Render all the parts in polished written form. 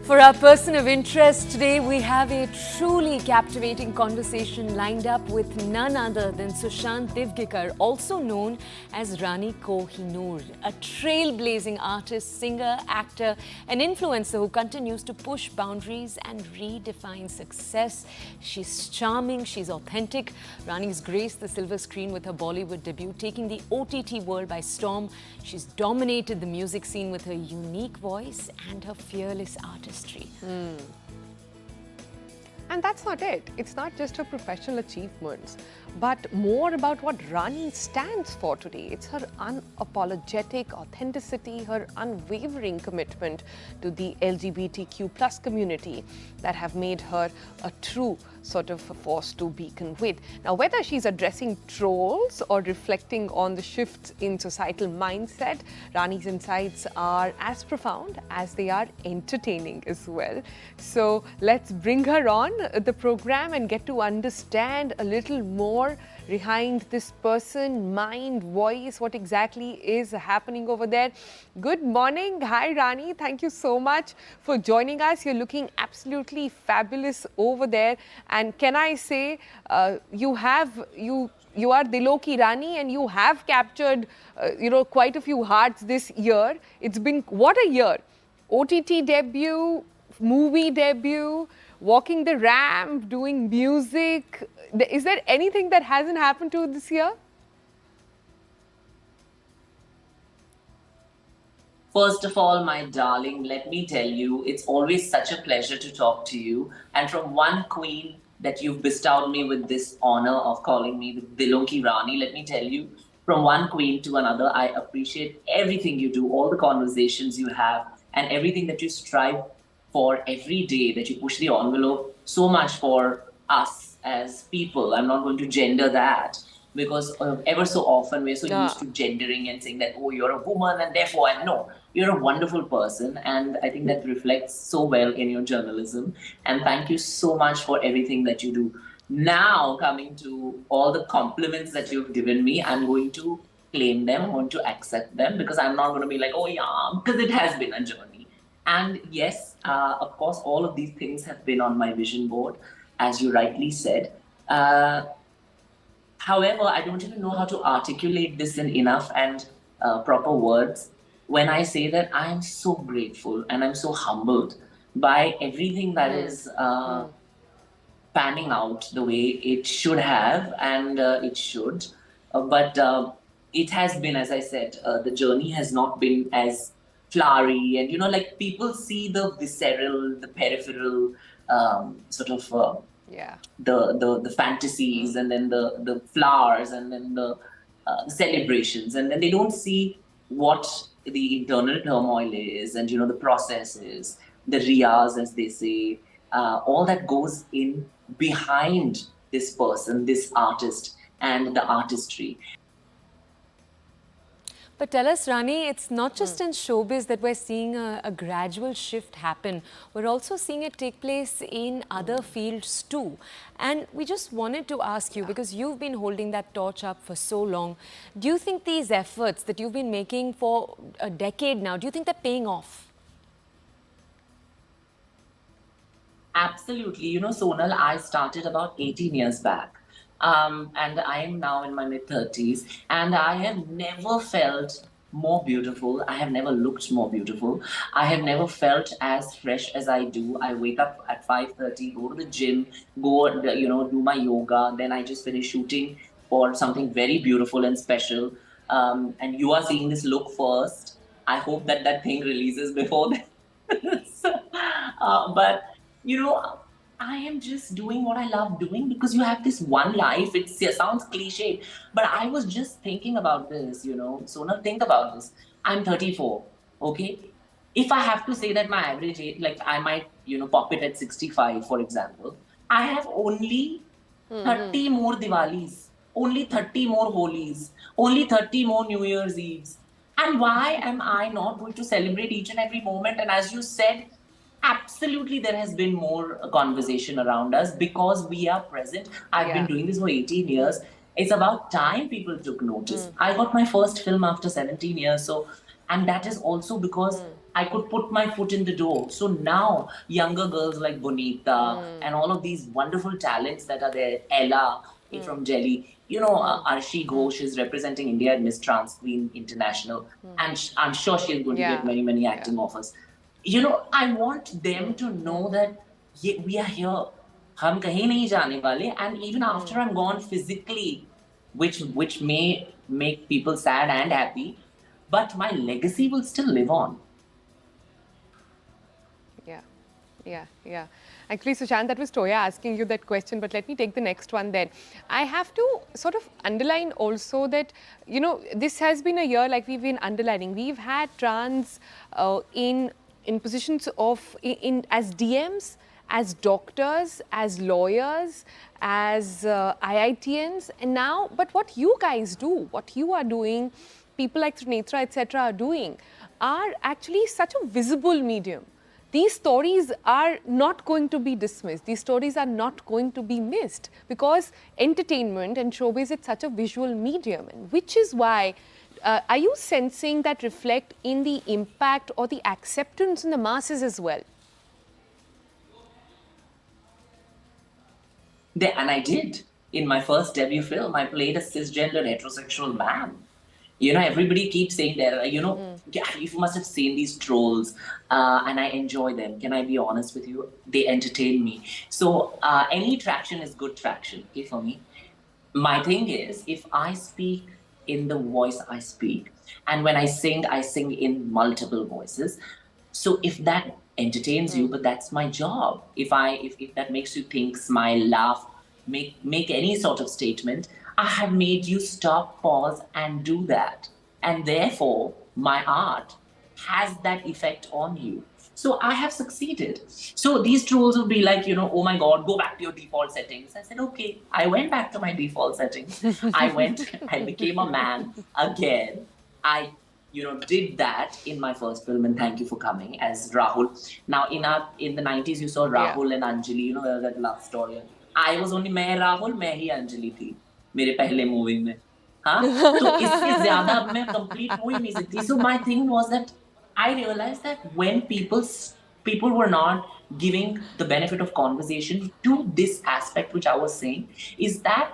For our person of interest today, we have a truly captivating conversation lined up with none other than Sushant Divgekar, also known as Rani Kohinoor, a trailblazing artist, singer, actor, and influencer who continues to push boundaries and redefine success. She's charming, she's authentic. Rani's graced the silver screen with her Bollywood debut, taking the OTT world by storm. She's dominated the music scene with her unique voice and her fearless artistry. And that's not it. It's not just her professional achievements, but more about what Rani stands for today. It's her unapologetic authenticity, her unwavering commitment to the LGBTQ plus community that have made her a true sort of a force to beacon with. Now, whether she's addressing trolls or reflecting on the shifts in societal mindset, Rani's insights are as profound as they are entertaining as well. So let's bring her on the program and get to understand a little more behind this person, mind, voice, what exactly is happening over there. Good morning. Hi, Rani. Thank you so much for joining us. You're looking absolutely fabulous over there. And can I say, you are Dilo Ki Rani, and you have captured, quite a few hearts this year. It's been, what a year. OTT debut, movie debut, walking the ramp, doing music. Is there anything that hasn't happened to you this year? First of all, my darling, let me tell you, it's always such a pleasure to talk to you. And from one queen that you've bestowed me with this honor of calling me the Dilo Ki Rani, let me tell you, from one queen to another, I appreciate everything you do, all the conversations you have, and everything that you strive for every day, that you push the envelope so much for us as people. I'm not going to gender that, because ever so often we're so used to gendering and saying that, oh, you're a woman and therefore I know. You're a wonderful person, and I think that reflects so well in your journalism. And thank you so much for everything that you do. Now, coming to all the compliments that you've given me, I'm going to claim them, I'm going to accept them, because I'm not going to be like, oh yeah, because it has been a journey. And yes, of course, all of these things have been on my vision board, as you rightly said. However, I don't even know how to articulate this in enough and proper words when I say that I am so grateful and I'm so humbled by everything that is panning out the way it should have, and it should. But it has been, as I said, the journey has not been as flowery, and like people see the visceral, the peripheral sort of the fantasies, and then the flowers, and then the celebrations, and then they don't see what the internal turmoil is, and the processes, the riyas, as they say, all that goes in behind this person, this artist, and the artistry. But tell us, Rani, it's not just in showbiz that we're seeing a gradual shift happen. We're also seeing it take place in other fields too. And we just wanted to ask you, because you've been holding that torch up for so long, do you think these efforts that you've been making for a decade now, do you think they're paying off? Absolutely. Sonal, I started about 18 years back. And I am now in my mid-30s, and I have never felt more beautiful. I have never looked more beautiful. I have never felt as fresh as I do. I wake up at 5:30, go to the gym, go, do my yoga. Then I just finish shooting for something very beautiful and special. And you are seeing this look first. I hope that thing releases before then. But, I am just doing what I love doing, because you have this one life. It sounds cliche, but I was just thinking about this, Sonal, think about this. I'm 34, okay? If I have to say that my average age, like I might, pop it at 65, for example, I have only 30 more Diwalis, only 30 more Holis, only 30 more New Year's Eves. And why am I not going to celebrate each and every moment? And as you said, absolutely, there has been more conversation around us because we are present. I've been doing this for 18 years. It's about time people took notice. I got my first film after 17 years. So, and that is also because I could put my foot in the door. So now younger girls like Bonita and all of these wonderful talents that are there, Ella from Delhi, Arshi Ghosh is representing India at Miss Trans Queen International, and I'm sure she's going to Yeah. get many, many acting offers. I want them to know that we are here. हम कहीं नहीं जाने वाले, and even after I'm gone physically, which may make people sad and happy, but my legacy will still live on. Yeah, yeah. Actually, Sushant, that was Toya asking you that question, but let me take the next one then. I have to sort of underline also that, this has been a year like we've been underlining. We've had trans in positions of, as DMs, as doctors, as lawyers, as IITians, and now, but what you guys do, what you are doing, people like Trinetra, etc., are doing, are actually such a visible medium. These stories are not going to be dismissed. These stories are not going to be missed because entertainment and showbiz is such a visual medium, and which is why. Are you sensing that reflect in the impact or the acceptance in the masses as well? And I did. In my first debut film, I played a cisgender heterosexual man. Everybody keeps saying that, you must have seen these trolls, and I enjoy them. Can I be honest with you? They entertain me. So any traction is good traction, okay, for me. My thing is, if I speak in the voice I speak, and when I sing in multiple voices. So if that entertains you, but that's my job. If that makes you think, smile, laugh, make any sort of statement, I have made you stop, pause, and do that. And therefore, my art has that effect on you. So I have succeeded. So these trolls would be like, oh my God, go back to your default settings. I said, okay. I went back to my default settings. I became a man again. I did that in my first film, and thank you for coming, as Rahul. Now, in the 90s, you saw Rahul and Anjali, that love story. I was only मैं Rahul, मैं ही अंजलि थी मेरे पहले movie में, हाँ. तो इससे ज़्यादा अब मैं complete हो ही नहीं सकती. So my thing was that I realized that when people were not giving the benefit of conversation to this aspect which I was saying, is that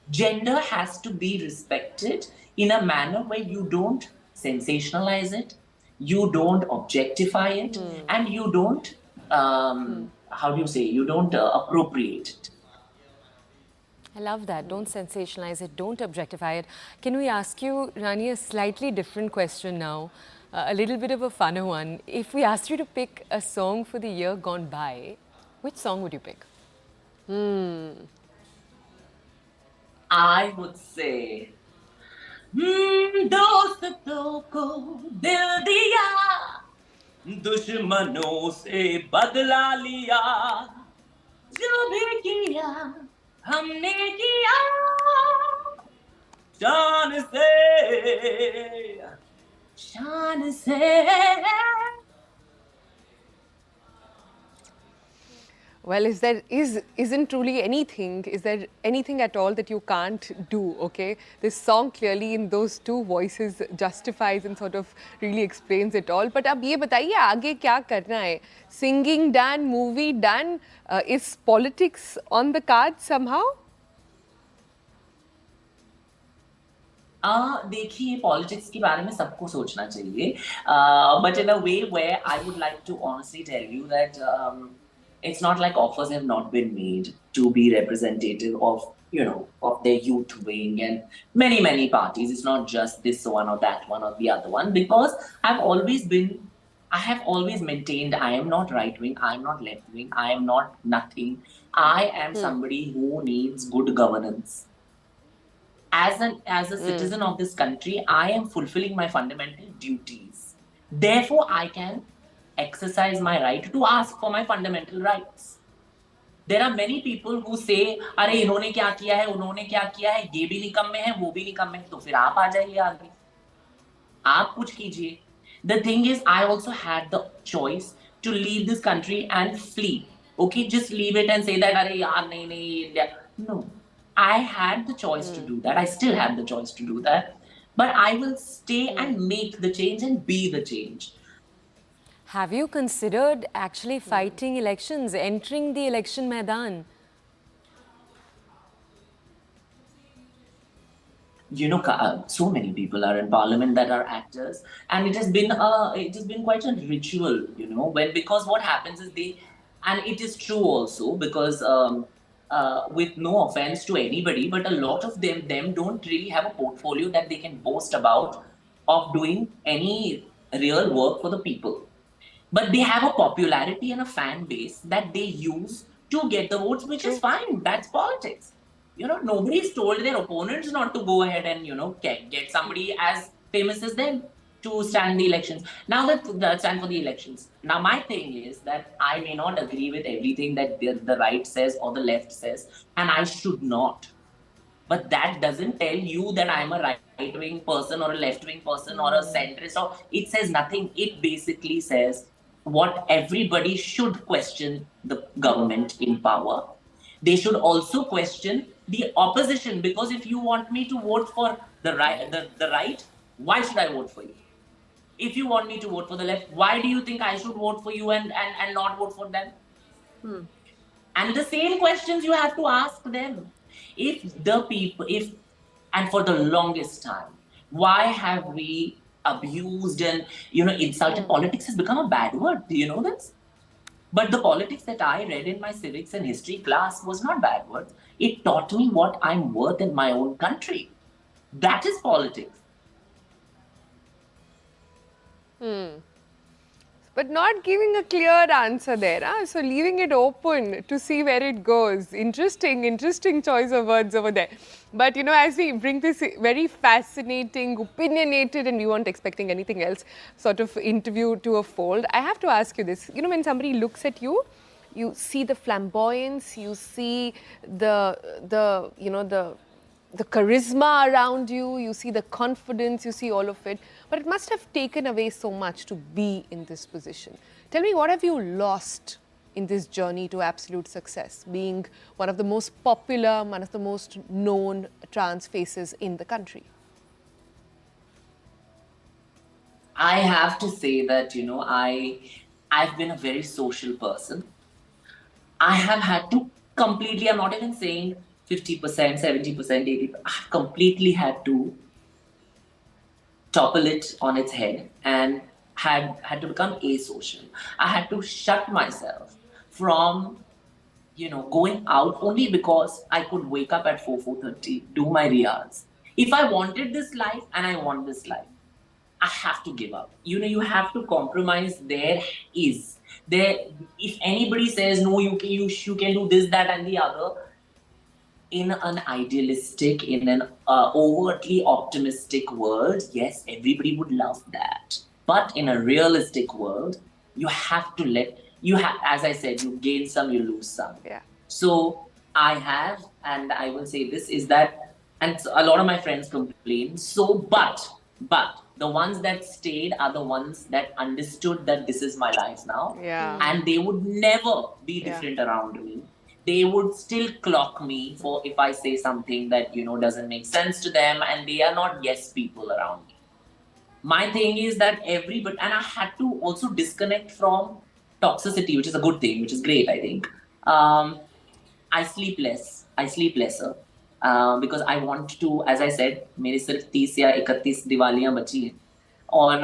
gender has to be respected in a manner where you don't sensationalize it, you don't objectify it, and you don't, you don't appropriate it. I love that. Don't sensationalize it. Don't objectify it. Can we ask you, Rani, a slightly different question now? A little bit of a funner one. If we asked you to pick a song for the year gone by, which song would you pick? I would say, दोस्तों को दिल दिया, दुश्मनों से बदला लिया, जो भी किया हमने किया शान से. Well, isn't truly anything, is there anything at all that you can't do, okay? This song clearly in those two voices justifies and sort of really explains it all. But अब ये बताइए आगे क्या करना है? Singing done, movie done, is politics on the cards somehow? देखिए, politics के बारे में सबको सोचना चाहिए, but in a way where I would like to honestly tell you that it's not like offers have not been made to be representative of their youth wing and many parties. It's not just this one or that one or the other one, because I have always maintained I am not right wing, I am not left wing, I am not nothing. I am somebody who needs good governance. As a citizen of this country, I am fulfilling my fundamental duties. Therefore, I can exercise my right to ask for my fundamental rights. There are many people who say, अरे इन्होंने क्या किया है, उन्होंने क्या किया है, ये भी निकम्मे हैं, वो भी निकम्मे हैं, तो फिर आप आ जाइए आगे, आप कुछ कीजिए. The thing is, I also had the choice to leave this country and flee. Okay, just leave it and say that, अरे यार नहीं India. No, I had the choice to do that. I still have the choice to do that. But I will stay and make the change and be the change. Have you considered actually fighting elections, entering the election Maidan? So many people are in parliament that are actors, and it has been quite a ritual, when because what happens is and it is true also because with no offense to anybody, but a lot of them don't really have a portfolio that they can boast about of doing any real work for the people. But they have a popularity and a fan base that they use to get the votes, which is fine. That's politics. Nobody's told their opponents not to go ahead and, get somebody as famous as them to stand in the elections. Now that stand for the elections. Now, my thing is that I may not agree with everything that the right says or the left says, and I should not. But that doesn't tell you that I'm a right-wing person or a left-wing person or a centrist. Or it says nothing. It basically says what everybody should question the government in power. They should also question the opposition, because if you want me to vote for the right, why should I vote for you? If you want me to vote for the left, why do you think I should vote for you and not vote for them? And the same questions you have to ask them. And for the longest time, why have we abused and, insulted? Politics has become a bad word. Do you know this? But the politics that I read in my civics and history class was not bad words. It taught me what I'm worth in my own country. That is politics. But not giving a clear answer there. Huh? So leaving it open to see where it goes. Interesting choice of words over there. But as we bring this very fascinating, opinionated, and we weren't expecting anything else sort of interview to a fold, I have to ask you this. When somebody looks at you, you see the flamboyance, you see the charisma around you, you see the confidence, you see all of it. But it must have taken away so much to be in this position. Tell me, what have you lost in this journey to absolute success, being one of the most popular, one of the most known trans faces in the country? I have to say that, I've been a very social person. I have had to completely, I'm not even saying 50%, 70%, 80%, I've completely had to topple it on its head and had to become asocial. I had to shut myself from, going out only because I could wake up at 4:30, do my riyaz. If I wanted this life and I want this life, I have to give up. You have to compromise. If anybody says, no, you can do this, that, and the other, in an idealistic, in an overtly optimistic world, yes, everybody would love that. But in a realistic world, you have to as I said, you gain some, you lose some. Yeah. So I have, and I will say this is that, and a lot of my friends complain. But the ones that stayed are the ones that understood that this is my life now. Yeah. And they would never be different around me. They would still clock me for if I say something that, doesn't make sense to them, and they are not yes people around me. My thing is that and I had to also disconnect from toxicity, which is a good thing, which is great, I think. I sleep lesser. Because I want to, as I said, मेरे सिर्फ 30 या 31 दिवालियां बची हैं और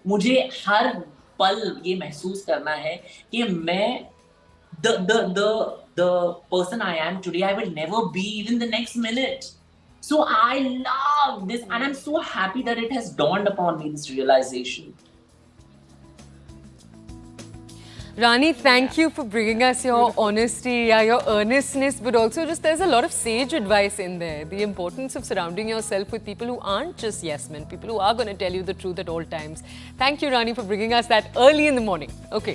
मुझे हर पल ये महसूस करना है कि मैं the person I am today, I will never be even the next minute. So I love this, and I'm so happy that it has dawned upon me, this realization. Rani, thank you for bringing us your honesty, your earnestness, but also just there's a lot of sage advice in there. The importance of surrounding yourself with people who aren't just yes men, people who are going to tell you the truth at all times. Thank you, Rani, for bringing us that early in the morning. Okay.